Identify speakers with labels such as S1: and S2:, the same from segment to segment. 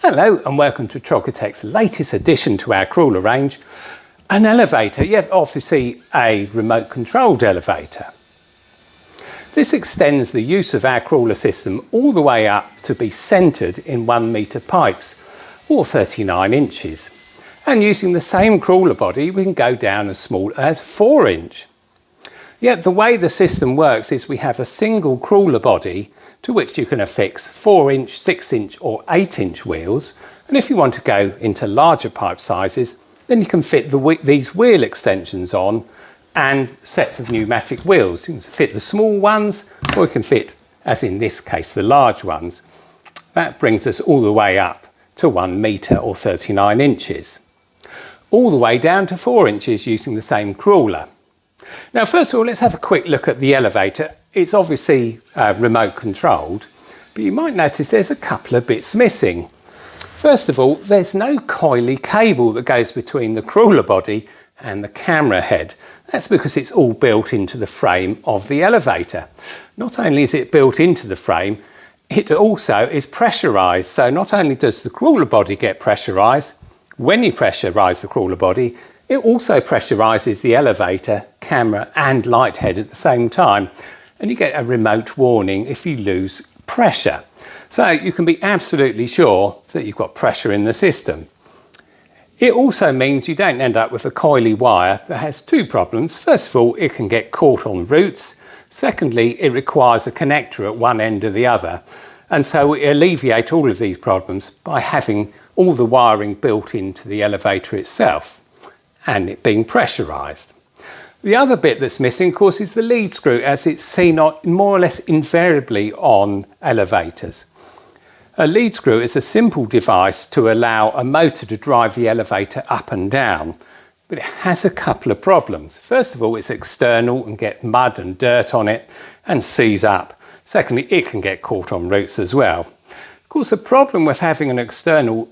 S1: Hello and welcome to Troglotech's latest addition to our crawler range, an elevator. You have obviously a remote controlled elevator. This extends the use of our crawler system all the way up to be centred in 1 metre pipes or 39 inches. And using the same crawler body we can go down as small as 4 inch. Yet the way the system works is we have a single crawler body to which you can affix 4 inch, 6 inch or 8 inch wheels, and if you want to go into larger pipe sizes then you can fit these wheel extensions on and sets of pneumatic wheels. You can fit the small ones or you can fit, as in this case, the large ones. That brings us all the way up to 1 metre or 39 inches. All the way down to 4 inches using the same crawler. Now first of all, let's have a quick look at the elevator. It's obviously remote controlled, but you might notice there's a couple of bits missing. First of all, there's no coily cable that goes between the crawler body and the camera head. That's because it's all built into the frame of the elevator. Not only is it built into the frame, it also is pressurised. So not only does the crawler body get pressurised, when you pressurise the crawler body, it also pressurises the elevator, camera and light head at the same time. And you get a remote warning if you lose pressure. So you can be absolutely sure that you've got pressure in the system. It also means you don't end up with a coily wire that has two problems. First of all, it can get caught on roots. Secondly, it requires a connector at one end or the other. And so we alleviate all of these problems by having all the wiring built into the elevator itself and it being pressurised. The other bit that's missing, of course, is the lead screw, as it's seen more or less invariably on elevators. A lead screw is a simple device to allow a motor to drive the elevator up and down, but it has a couple of problems. First of all, it's external and get mud and dirt on it and seize up. Secondly, it can get caught on roots as well. Of course, the problem with having an external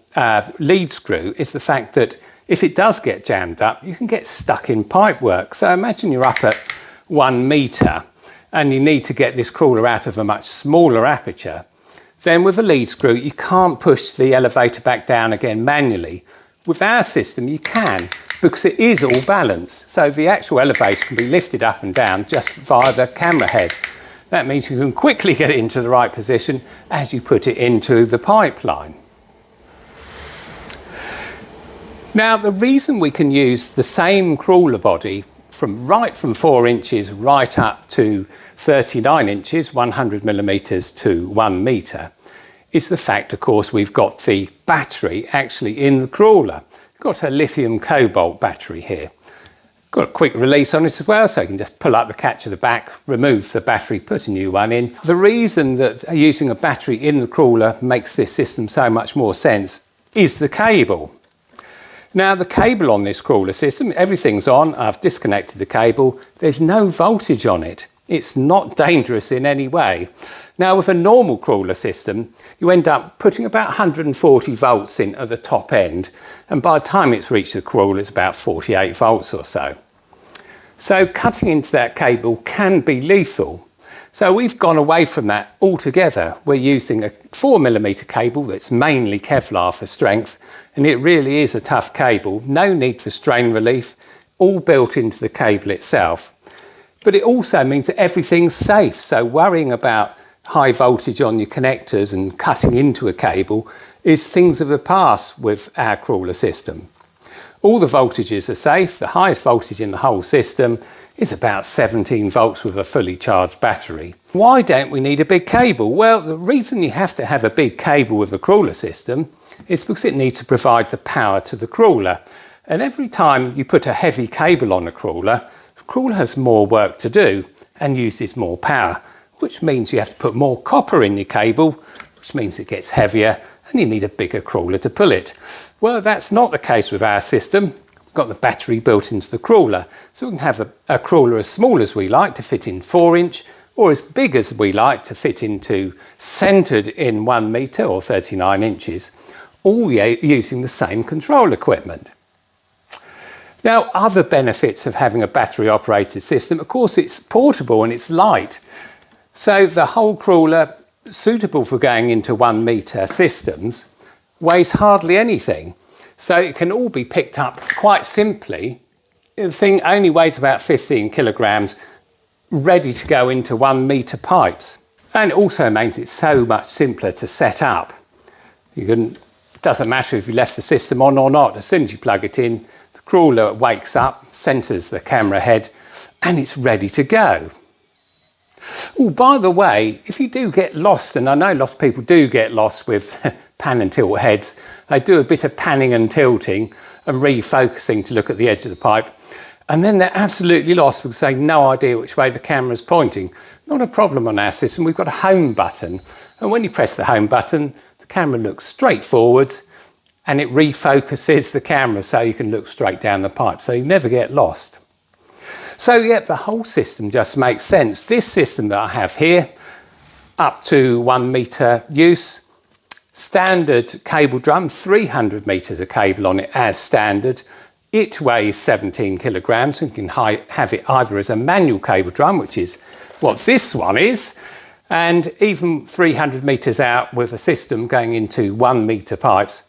S1: lead screw is the fact that if it does get jammed up, you can get stuck in pipe work. So imagine you're up at 1 metre and you need to get this crawler out of a much smaller aperture. Then with a lead screw, you can't push the elevator back down again manually. With our system, you can, because it is all balanced. So the actual elevator can be lifted up and down just via the camera head. That means you can quickly get it into the right position as you put it into the pipeline. Now, the reason we can use the same crawler body from 4 inches right up to 39 inches, 100 millimetres to 1 metre, is the fact, of course, we've got the battery actually in the crawler. We've got a lithium cobalt battery here. Got a quick release on it as well, so you can just pull up the catch at the back, remove the battery, put a new one in. The reason that using a battery in the crawler makes this system so much more sense is the cable. Now the cable on this crawler system, everything's on, I've disconnected the cable, there's no voltage on it. It's not dangerous in any way. Now with a normal crawler system, you end up putting about 140 volts in at the top end, and by the time it's reached the crawler it's about 48 volts or so. So cutting into that cable can be lethal. So we've gone away from that altogether. We're using a 4mm cable that's mainly Kevlar for strength, and it really is a tough cable. No need for strain relief, all built into the cable itself. But it also means that everything's safe. So worrying about high voltage on your connectors and cutting into a cable is things of the past with our crawler system. All the voltages are safe. The highest voltage in the whole system is about 17 volts with a fully charged battery. Why don't we need a big cable? Well, the reason you have to have a big cable with the crawler system is because it needs to provide the power to the crawler. And every time you put a heavy cable on a crawler, the crawler has more work to do and uses more power, which means you have to put more copper in your cable, which means it gets heavier and you need a bigger crawler to pull it. Well, that's not the case with our system. We've got the battery built into the crawler, so we can have a crawler as small as we like to fit in 4 inch, or as big as we like to fit into centred in 1 metre or 39 inches, all using the same control equipment. Now, other benefits of having a battery operated system, of course, it's portable and it's light. So the whole crawler, suitable for going into 1 metre systems, weighs hardly anything. So it can all be picked up quite simply. The thing only weighs about 15 kilograms, ready to go into 1 metre pipes. And it also makes it so much simpler to set up. It doesn't matter if you left the system on or not. As soon as you plug it in, the crawler wakes up, centres the camera head, and it's ready to go. Oh, by the way, if you do get lost, and I know a lot of people do get lost with pan and tilt heads, they do a bit of panning and tilting and refocusing to look at the edge of the pipe, and then they're absolutely lost because they have no idea which way the camera's pointing. Not a problem on our system. We've got a home button, and when you press the home button, the camera looks straight forwards and it refocuses the camera so you can look straight down the pipe, so you never get lost. So yeah, the whole system just makes sense. This system that I have here, up to 1 metre use, standard cable drum, 300 metres of cable on it as standard. It weighs 17 kilograms and you can have it either as a manual cable drum, which is what this one is, and even 300 metres out with a system going into 1 metre pipes.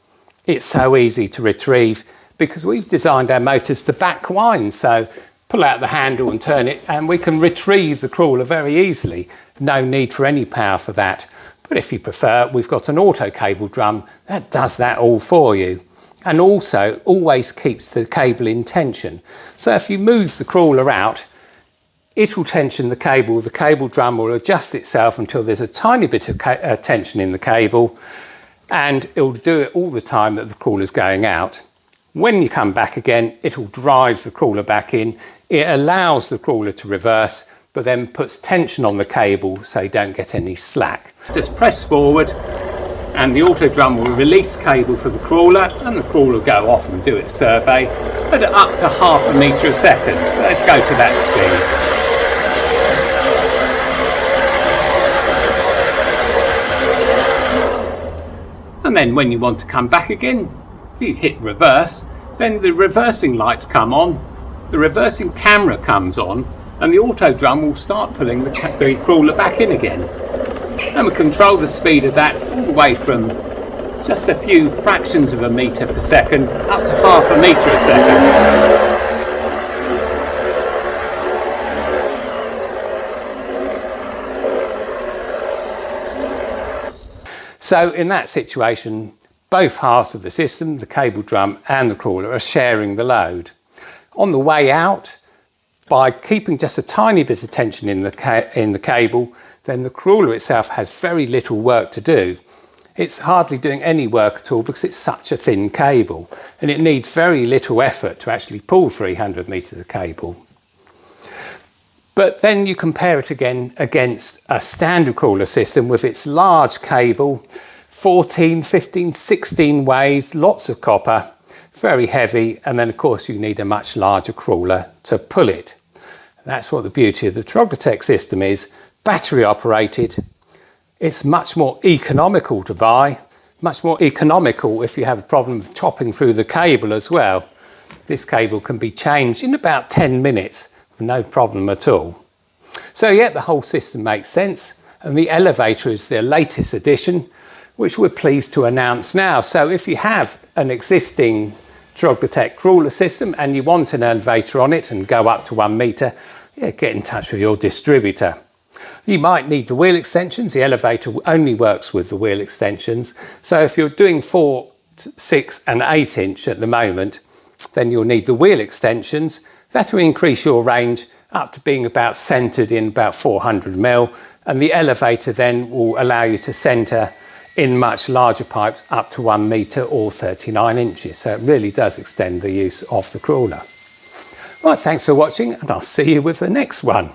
S1: It's so easy to retrieve because we've designed our motors to back wind, so pull out the handle and turn it and we can retrieve the crawler very easily. No need for any power for that. But if you prefer, we've got an auto cable drum that does that all for you. And also always keeps the cable in tension. So if you move the crawler out, it will tension the cable drum will adjust itself until there's a tiny bit of tension in the cable, and it will do it all the time that the crawler's going out. When you come back again, it will drive the crawler back in. It allows the crawler to reverse, but then puts tension on the cable so you don't get any slack. Just press forward and the auto drum will release cable for the crawler, and the crawler will go off and do its survey at up to ½ metre a second. So let's go to that speed. And then when you want to come back again, if you hit reverse, then the reversing lights come on, the reversing camera comes on, and the auto drum will start pulling the crawler back in again. And we control the speed of that all the way from just a few fractions of a metre per second up to ½ metre a second. So in that situation, both halves of the system, the cable drum and the crawler, are sharing the load. On the way out, by keeping just a tiny bit of tension in the cable, then the crawler itself has very little work to do. It's hardly doing any work at all because it's such a thin cable, and it needs very little effort to actually pull 300 metres of cable. But then you compare it again against a standard crawler system with its large cable, 14, 15, 16 ways, lots of copper, very heavy, and then of course you need a much larger crawler to pull it. That's what the beauty of the Troglotech system is. Battery operated. It's much more economical to buy, much more economical if you have a problem with chopping through the cable as well. This cable can be changed in about 10 minutes. No problem at all. So yeah, the whole system makes sense, and the elevator is the latest addition, which we're pleased to announce now. So if you have an existing Troglotech crawler system and you want an elevator on it and go up to 1 metre, yeah, get in touch with your distributor. You might need the wheel extensions. The elevator only works with the wheel extensions. So if you're doing 4, 6 and 8 inch at the moment, then you'll need the wheel extensions. That will increase your range up to being about centred in about 400 mil, and the elevator then will allow you to centre in much larger pipes up to 1 metre or 39 inches. So it really does extend the use of the crawler. Right, thanks for watching, and I'll see you with the next one.